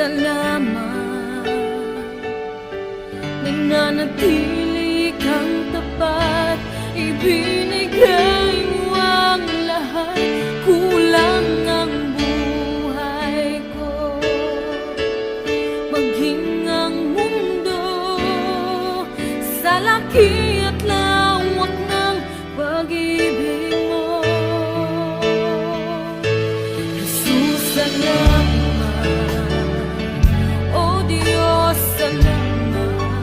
salamat, nananatili kang tapat, ibinigay mo ang lahat, kulang ang buhay ko, maging ang mundo sa laki at lawak ng pag-ibig mo. Jesus, salamat, o Diyos, salamat,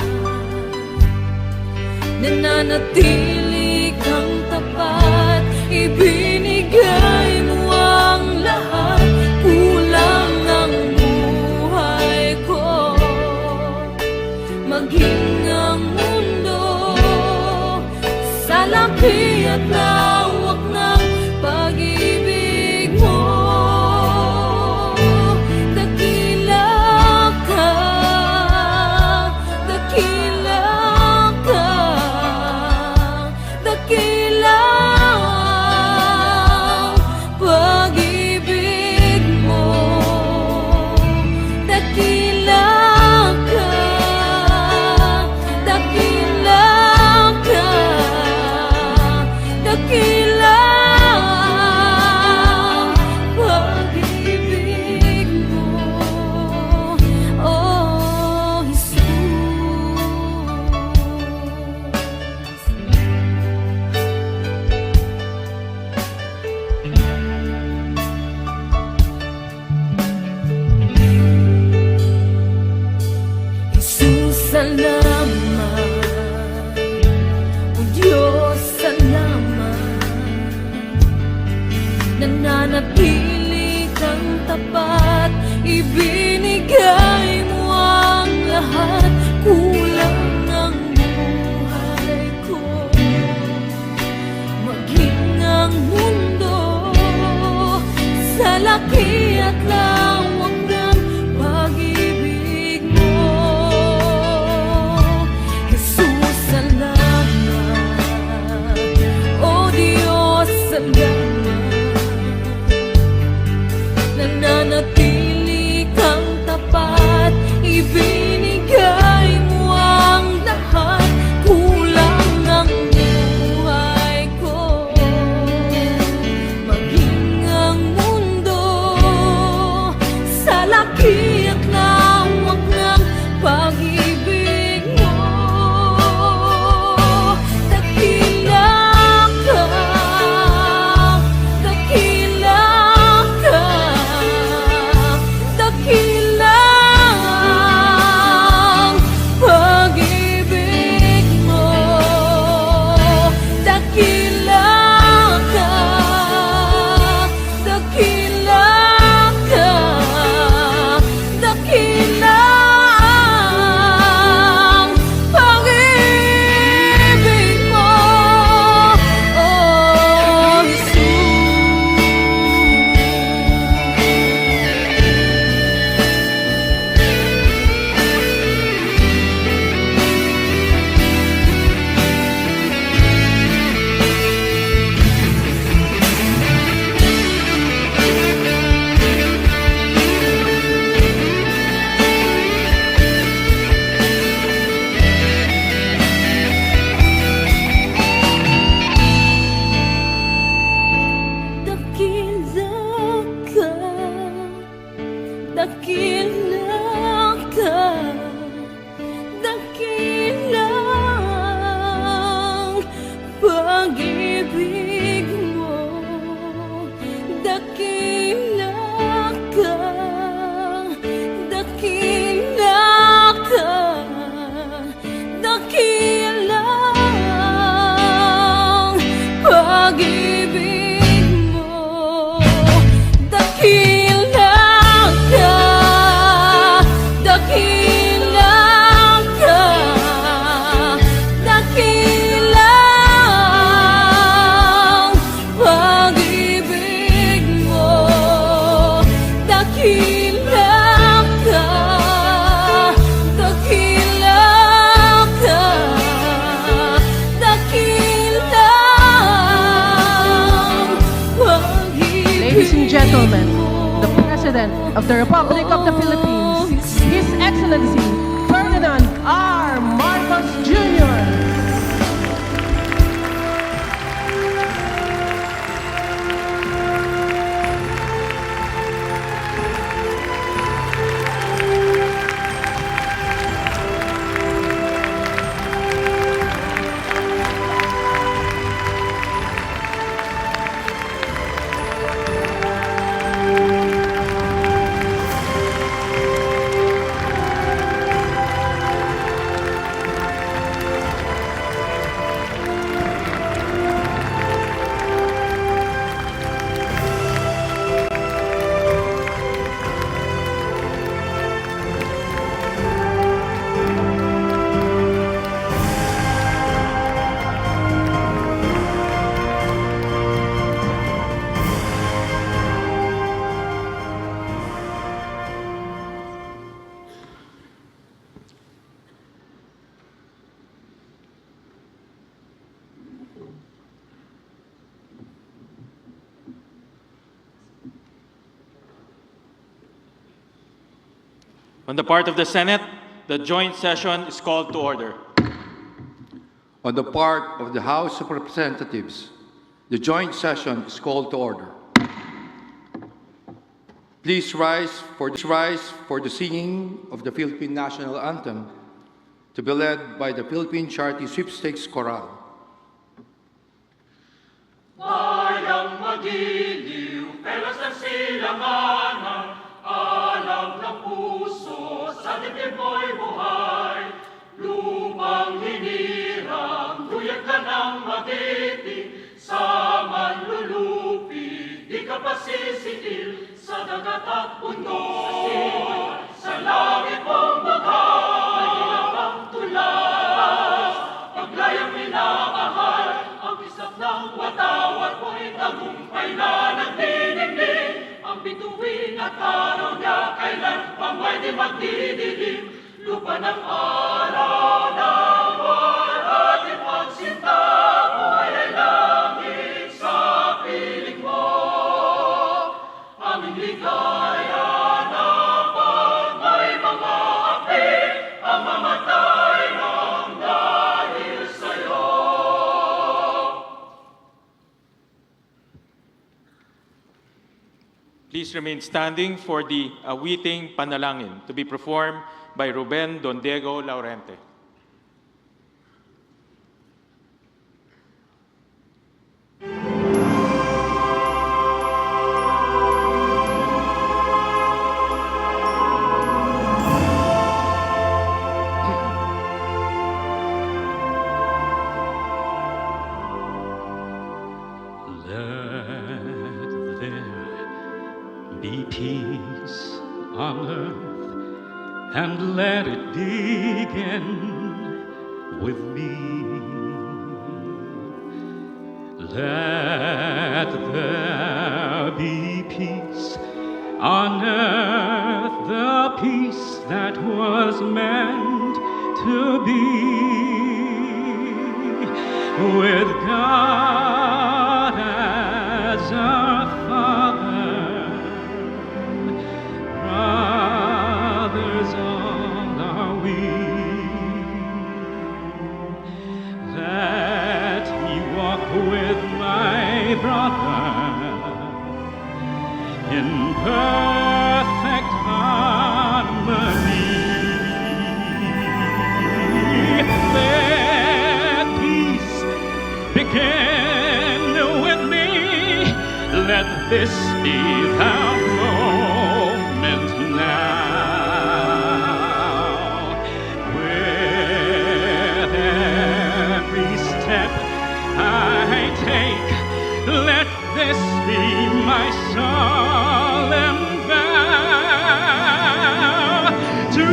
nananatili kang tapat, ibinigay mo ang lahat, kulang ang buhay ko, maging ang mundo sa laki at lawak ng pag-ibig mo. Dakila ka, dakila ka, dakila ang pag-ibig mo. Dakila ka, dakila ka, dakila ang pag-ibig mo, oh Jesus. Jesus, salamat, o Diyos, salamat, nananatili kang tapat, ibinigay mo ang lahat, kulang ang buhay ko, maging ang mundo sa laki at lawak ng pag-ibig mo. Jesus, salamat, o Diyos, salamat, nananatili kang tapat, ibinigay mo ang lahat, kulang ang buhay ko, maging ang mundo sa laki at lawak ng pag-ibig mo. Dakila ka, dakila ka, dakila ang pag-ibig mo. Dakila ka, dakila ka, dakila ang pag-ibig mo, oh Jesus. Dakila ka, dakila ang pag-ibig mo. Dakila ka, dakila ka, dakila ang pag-ibig mo. Dakila ka, dakila ka, dakila ang pag-ibig mo. Dakila ka, dakila ka, dakila ang pag-ibig mo. Ladies and gentlemen, the President of the Republic of the Philippines, His Excellency Ferdinand R. Marcos Jr. On the part of the Senate, the joint session is called to order. On the part of the House of Representatives, the joint session is called to order. Please rise for the singing of the Philippine National Anthem to be led by the Philippine Charity Sweepstakes Chorale. Bayang magiliw, pelas ng silanganan, alam ng puso, sa dibdib mo'y buhay. Lupang hinirang, tuyag ka ng matitig, sa manlulupi, di ka pasisiil, sa dagat at bundok, sa langit mong bughay, may ginawang tulas, paglayang minamahal, ang kisap ng watawat mo'y tagumpay na nagdidingding, ang bituin at araw niya kailan pang may di magdidilim, lupa ng araw ng ating pagsinta, buhay ay langit sa piling mo, aming ligaya na pag may mga api, ang mamatay ng dahil sa'yo. Please remain standing for the awiting panalangin to be performed by Ruben Don Diego Laurente. Let there be peace on earth, and let it begin with me. Let there be peace on earth, the peace that was meant to be with God as our Father. Brothers all are we. Let me walk with my brother in perfect harmony. Let peace begin with me. Let this be the moment now. With every step I take, let this be my solemn vow to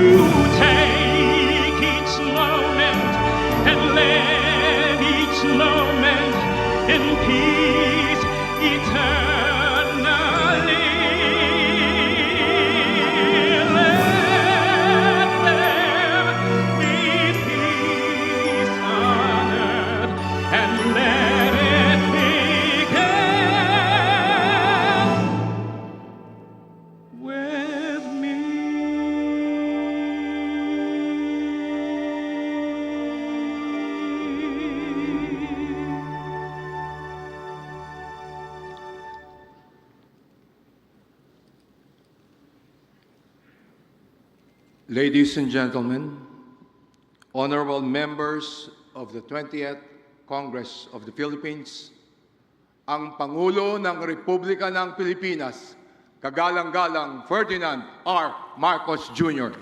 take each moment and live each moment in peace eternally. Let there be peace on earth, and let it begin with Ladies and gentlemen, honorable members of the 20th Congress of the Philippines, ang Pangulo ng Republika ng Pilipinas, kagalang-galang Ferdinand R. Marcos Jr.